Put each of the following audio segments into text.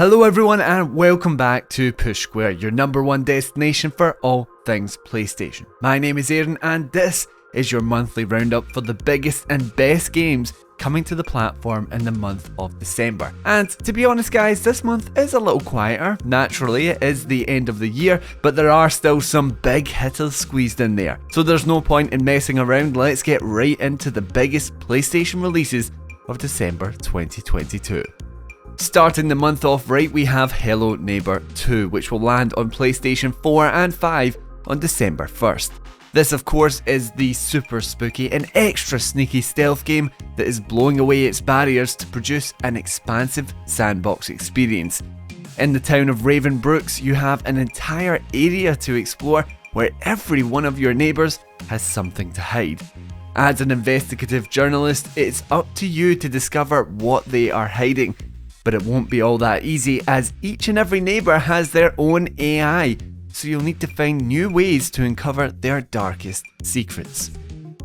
Hello everyone and welcome back to Push Square, your number one destination for all things PlayStation. My name is Aaron and this is your monthly roundup for the biggest and best games coming to the platform in the month of December. And to be honest guys, this month is a little quieter. Naturally, it is the end of the year, but there are still some big hitters squeezed in there. So there's no point in messing around, let's get right into the biggest PlayStation releases of December 2022. Starting the month off right, we have Hello Neighbor 2, which will land on PlayStation 4 and 5 on December 1st. This of course is the super spooky and extra sneaky stealth game that is blowing away its barriers to produce an expansive sandbox experience. In the town of Ravenbrooks, you have an entire area to explore where every one of your neighbours has something to hide. As an investigative journalist, it's up to you to discover what they are hiding. But it won't be all that easy, as each and every neighbour has their own AI, so you'll need to find new ways to uncover their darkest secrets.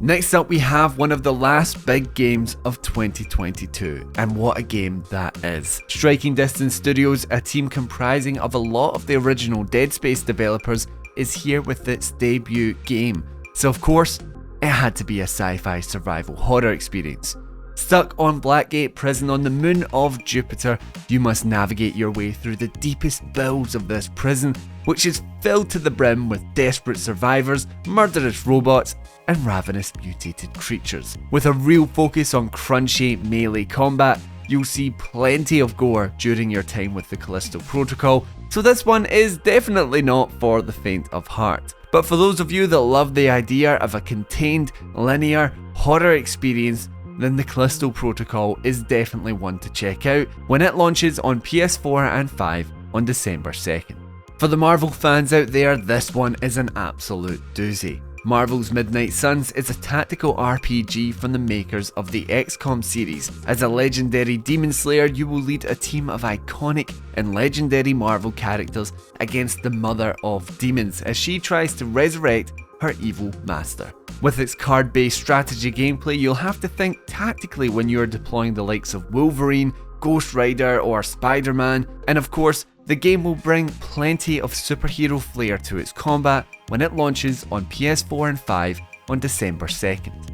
Next up, we have one of the last big games of 2022, and what a game that is. Striking Distance Studios, a team comprising of a lot of the original Dead Space developers, is here with its debut game. So of course, it had to be a sci-fi survival horror experience. Stuck on Blackgate Prison on the moon of Jupiter, you must navigate your way through the deepest bowels of this prison, which is filled to the brim with desperate survivors, murderous robots, and ravenous mutated creatures. With a real focus on crunchy melee combat, you'll see plenty of gore during your time with the Callisto Protocol, so this one is definitely not for the faint of heart. But for those of you that love the idea of a contained, linear horror experience, then the Callisto Protocol is definitely one to check out when it launches on PS4 and 5 on December 2nd. For the Marvel fans out there, this one is an absolute doozy. Marvel's Midnight Suns is a tactical RPG from the makers of the XCOM series. As a legendary demon slayer, you will lead a team of iconic and legendary Marvel characters against the Mother of Demons as she tries to resurrect her evil master. With its card-based strategy gameplay, you'll have to think tactically when you're deploying the likes of Wolverine, Ghost Rider or Spider-Man, and of course, the game will bring plenty of superhero flair to its combat when it launches on PS4 and 5 on December 2nd.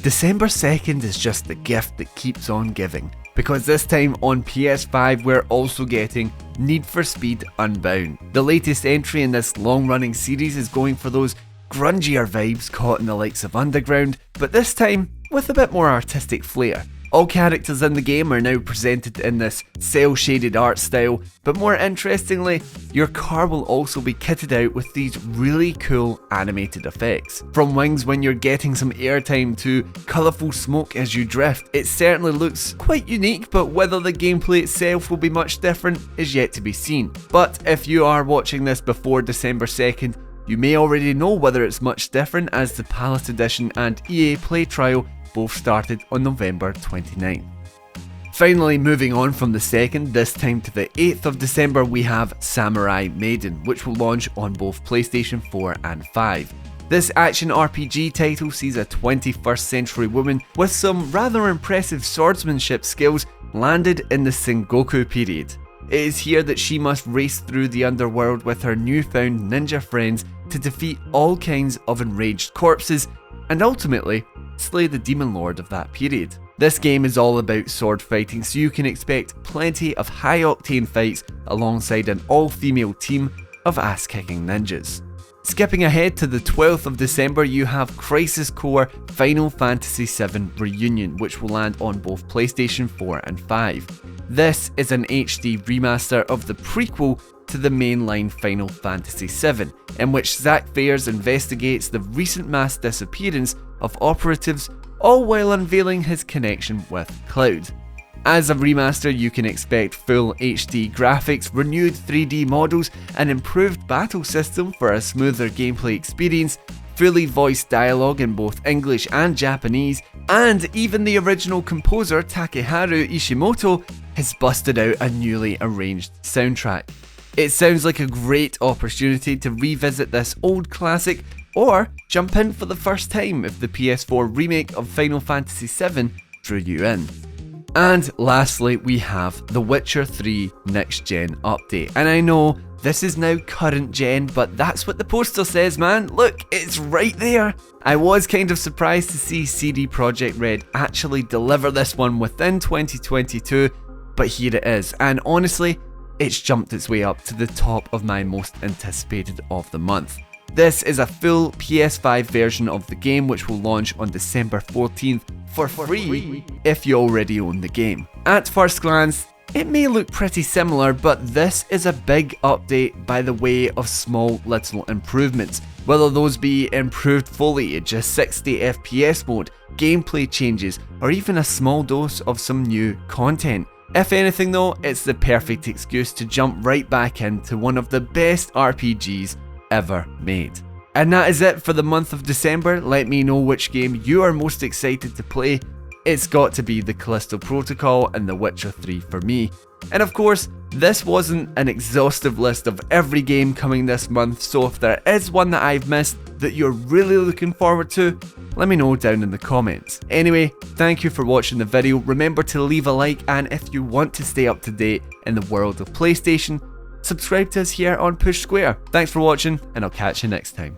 December 2nd is just the gift that keeps on giving, because this time on PS5 we're also getting Need for Speed Unbound. The latest entry in this long-running series is going for those grungier vibes caught in the likes of Underground, but this time with a bit more artistic flair. All characters in the game are now presented in this cel-shaded art style, but more interestingly, your car will also be kitted out with these really cool animated effects. From wings when you're getting some airtime to colourful smoke as you drift, it certainly looks quite unique, but whether the gameplay itself will be much different is yet to be seen. But if you are watching this before December 2nd, you may already know whether it's much different, as the Palace Edition and EA Play Trial both started on November 29th. Finally, moving on from the 2nd, this time to the 8th of December, we have Samurai Maiden, which will launch on both PlayStation 4 and 5. This action RPG title sees a 21st century woman with some rather impressive swordsmanship skills landed in the Sengoku period. It is here that she must race through the underworld with her newfound ninja friends to defeat all kinds of enraged corpses and ultimately slay the demon lord of that period. This game is all about sword fighting, so you can expect plenty of high-octane fights alongside an all-female team of ass-kicking ninjas. Skipping ahead to the 12th of December, you have Crisis Core Final Fantasy VII Reunion, which will land on both PlayStation 4 and 5. This is an HD remaster of the prequel to the mainline Final Fantasy VII, in which Zack Fares investigates the recent mass disappearance of operatives, all while unveiling his connection with Cloud. As a remaster, you can expect full HD graphics, renewed 3D models, an improved battle system for a smoother gameplay experience, fully voiced dialogue in both English and Japanese, and even the original composer Takeharu Ishimoto has busted out a newly arranged soundtrack. It sounds like a great opportunity to revisit this old classic, or jump in for the first time if the PS4 remake of Final Fantasy VII drew you in. And lastly, we have The Witcher 3 Next Gen Update. And I know this is now current gen, but that's what the poster says, man. Look, it's right there. I was kind of surprised to see CD Projekt Red actually deliver this one within 2022, but here it is. And honestly, it's jumped its way up to the top of my most anticipated of the month. This is a full PS5 version of the game, which will launch on December 14th for free if you already own the game. At first glance, it may look pretty similar, but this is a big update by the way of small little improvements, whether those be improved foliage, a 60 FPS mode, gameplay changes, or even a small dose of some new content. If anything though, it's the perfect excuse to jump right back into one of the best RPGs ever made. And that is it for the month of December. Let me know which game you are most excited to play. It's got to be the Callisto Protocol and The Witcher 3 for me. And of course, this wasn't an exhaustive list of every game coming this month, so if there is one that I've missed that you're really looking forward to, let me know down in the comments. Anyway, thank you for watching the video. Remember to leave a like, and if you want to stay up to date in the world of PlayStation, subscribe to us here on Push Square. Thanks for watching, and I'll catch you next time.